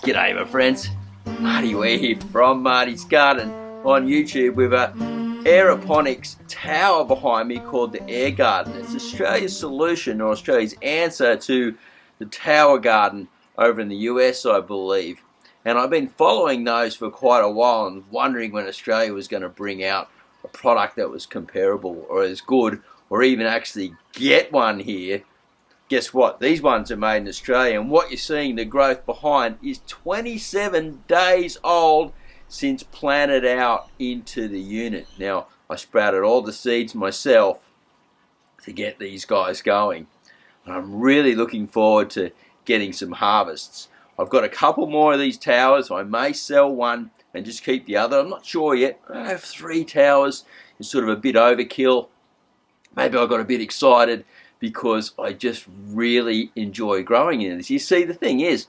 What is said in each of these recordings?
G'day my friends, Marty here from Marty's Garden on YouTube with a aeroponics tower behind me called the Airgarden. It's Australia's solution or Australia's answer to the tower garden over in the US, I believe. And I've been following those for quite a while and wondering when Australia was going to bring out a product that was comparable or as good, or even actually get one here. Guess what? These ones are made in Australia, and what you're seeing, the growth behind, is 27 days old since planted out into the unit. Now, I sprouted all the seeds myself to get these guys going, and I'm really looking forward to getting some harvests. I've got a couple more of these towers. I may sell one and just keep the other. I'm not sure yet. I have 3 towers. It's sort of a bit overkill. Maybe I got a bit excited because I just really enjoy growing in this. You see, the thing is,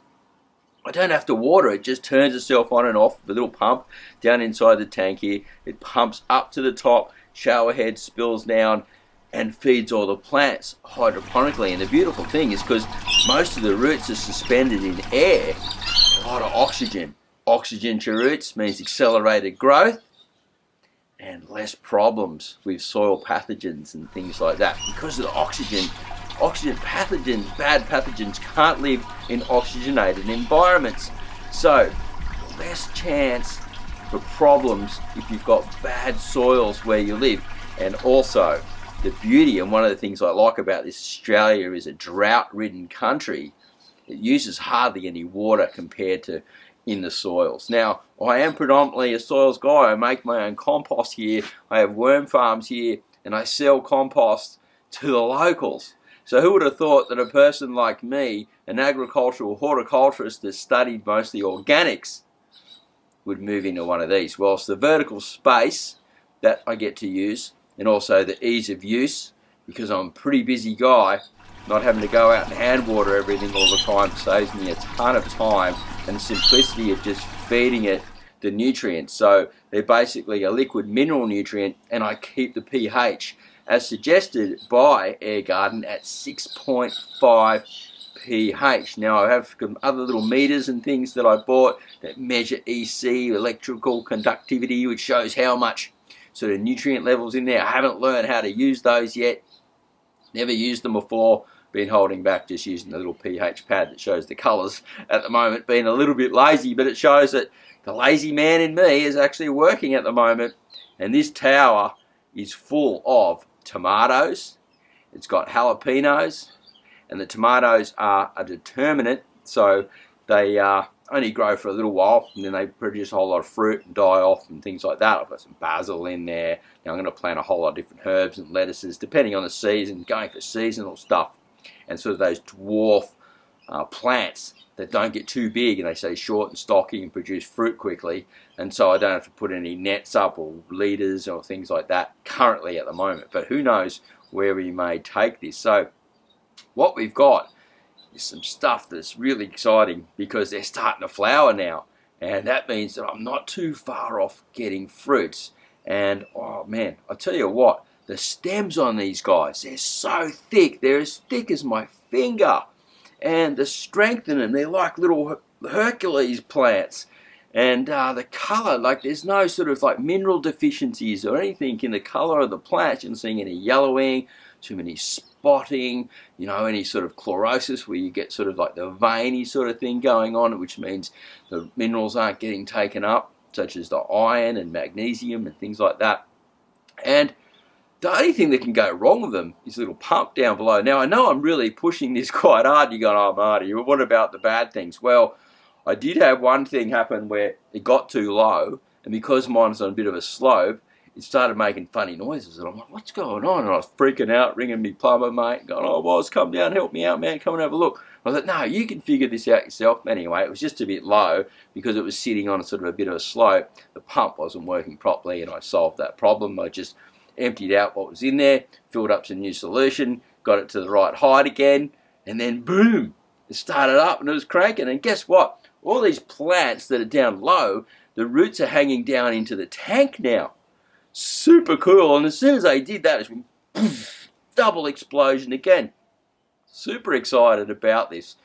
I don't have to water it. It just turns itself on and off with a little pump down inside the tank here. It pumps up to the top, shower head spills down, and feeds all the plants hydroponically. And the beautiful thing is, because most of the roots are suspended in air, a lot of oxygen. Oxygen to roots means accelerated growth and less problems with soil pathogens and things like that. Because of the oxygen pathogens, bad pathogens, can't live in oxygenated environments. So, less chance for problems if you've got bad soils where you live. And also, the beauty, and one of the things I like about this, Australia is a drought-ridden country. It uses hardly any water compared to in the soils. Now, I am predominantly a soils guy. I make my own compost here. I have worm farms here, and I sell compost to the locals. So who would have thought that a person like me, an agricultural horticulturist that studied mostly organics, would move into one of these? Well, it's the vertical space that I get to use, and also the ease of use, because I'm a pretty busy guy. Not having to go out and hand water everything all the time saves me a ton of time, and the simplicity of just feeding it the nutrients. So they're basically a liquid mineral nutrient, and I keep the pH as suggested by Airgarden at 6.5 pH. Now I have some other little meters and things that I bought that measure EC, electrical conductivity, which shows how much sort of nutrient levels in there. I haven't learned how to use those yet. Never used them before. Been holding back, just using the little pH pad that shows the colours at the moment. Being a little bit lazy, but it shows that the lazy man in me is actually working at the moment. And this tower is full of tomatoes. It's got jalapenos, and the tomatoes are a determinant, so they only grow for a little while, and then they produce a whole lot of fruit and die off and things like that. I've got some basil in there. Now I'm going to plant a whole lot of different herbs and lettuces, depending on the season, going for seasonal stuff. And sort of those dwarf plants that don't get too big and they stay short and stocky and produce fruit quickly. And so I don't have to put any nets up or leaders or things like that currently at the moment. But who knows where we may take this. So what we've got is some stuff that's really exciting, because they're starting to flower now. And that means that I'm not too far off getting fruits. And oh man, I tell you what, the stems on these guys, they're so thick. They're as thick as my finger. And the strength in them, they're like little Hercules plants. And the colour, like there's no sort of like mineral deficiencies or anything in the colour of the plants. You're not seeing any yellowing, too many spotting, you know, any sort of chlorosis where you get sort of like the veiny sort of thing going on, which means the minerals aren't getting taken up, such as the iron and magnesium and things like that. And the only thing that can go wrong with them is a little pump down below. Now, I know I'm really pushing this quite hard. You're going, oh, Marty, what about the bad things? Well, I did have one thing happen where it got too low, and because mine's on a bit of a slope, it started making funny noises. And I'm like, what's going on? And I was freaking out, ringing me plumber, mate, going, oh, boss, come down, help me out, man, come and have a look. I was like, no, you can figure this out yourself. Anyway, it was just a bit low because it was sitting on a sort of a bit of a slope. The pump wasn't working properly, and I solved that problem. I just emptied out what was in there, filled up some new solution, got it to the right height again, and then boom, it started up and it was cranking. And guess what? All these plants that are down low, the roots are hanging down into the tank now. Super cool. And as soon as I did that, it went poof, double explosion again. Super excited about this.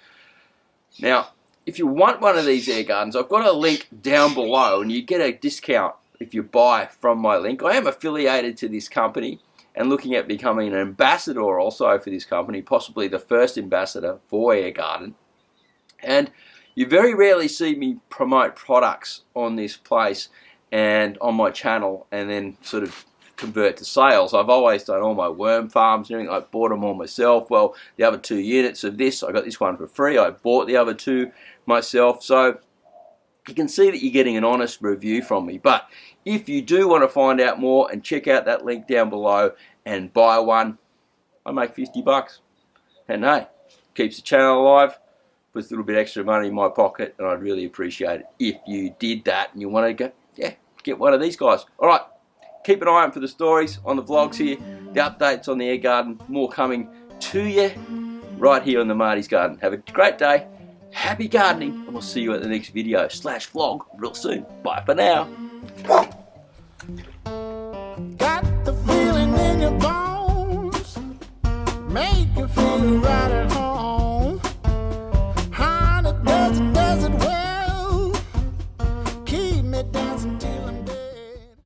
Now, if you want one of these air gardens, I've got a link down below, and you get a discount if you buy from my link. I am affiliated to this company and looking at becoming an ambassador also for this company, possibly the first ambassador for Airgarden. And you very rarely see me promote products on this place and on my channel and then sort of convert to sales. I've always done all my worm farms and everything. I bought them all myself. Well, the other 2 units of this, I got this one for free. I bought the other 2 myself. So you can see that you're getting an honest review from me. But if you do want to find out more and check out that link down below and buy one, I make 50 bucks. And hey, keeps the channel alive, puts a little bit extra money in my pocket, and I'd really appreciate it if you did that and you want to go, yeah, get one of these guys. All right. Keep an eye out for the stories on the vlogs here, the updates on the Airgarden, more coming to you right here on the Marty's Garden. Have a great day, happy gardening, and we'll see you at the next video / vlog real soon. Bye for now.